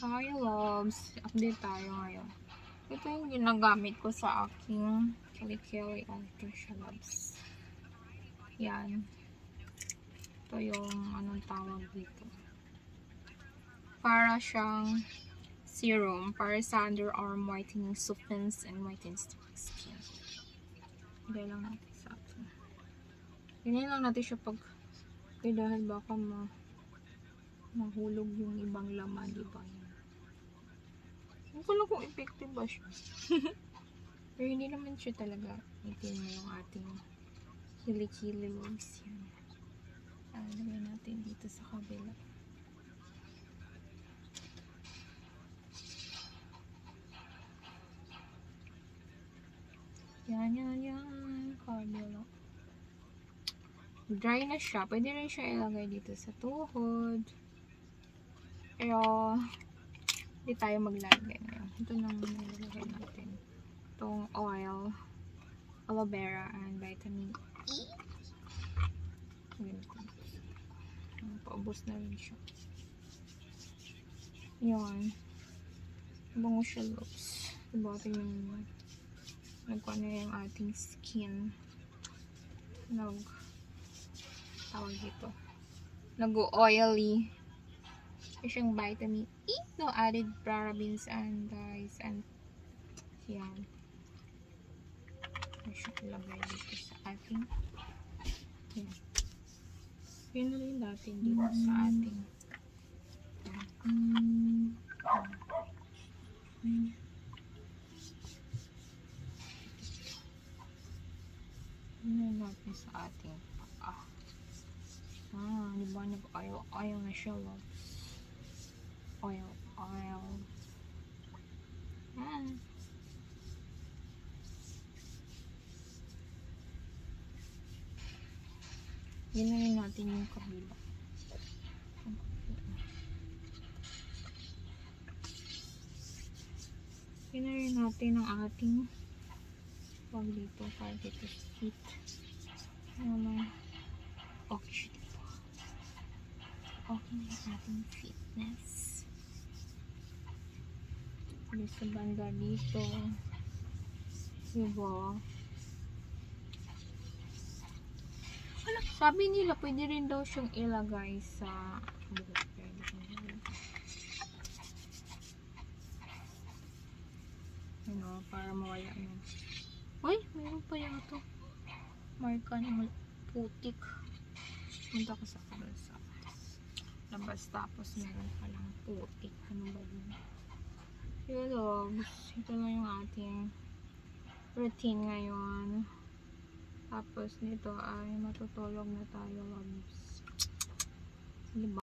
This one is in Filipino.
Hi loves, update tayo ngayon. Ito yung ginagamit ko sa aking kilikili Ultra loves. Yan. Ito yung anong tawag dito. Para siyang serum para sa underarm whitening softens and whitens skin. Higay lang natin sa atin. Higay lang natin siya pag dahil baka mahulog yung ibang laman, diba? Hindi ko lang kung effective ba siya. Pero hindi naman siya talaga itin mo yung ating kilikili loves yan. Lagay natin dito sa kabila. Yan. Kabila. Dry na siya. Pwede rin siya ilagay dito sa tuhod. Pero hindi tayo maglalagay ngayon. Ito lang nilagay natin. Itong oil, aloe vera, and vitamin E. Paubos na rin siya. Yan. Bango siya looks. Diba ito yung nagkuha na yung ating skin. Tawag dito. Nag-oily. Siyang vitamin E. No added parabens and dyes and yan. Siya ilagay dito sa ating yan. Yun na rin natin dito sa ating yun natin sa ating paa. Diba nag-oil na siya loves. Oil. Yun na rin natin yung kabila. Yun na rin natin ang ating pag dito para dito heat. Okay dito. Okay na yung ating fitness. Sa banda dito. Diba? Sabi nila, pwede rin daw siyang ilagay sa buhok. Para mawala yun. Uy, mayroon pa yung ito. Marka ng putik. Punta ko sa labas tapos meron palang putik. Ano ba yun? Yun loves. Ito na yung ating routine ngayon. Tapos nito ay matutulog na tayo loves. Diba?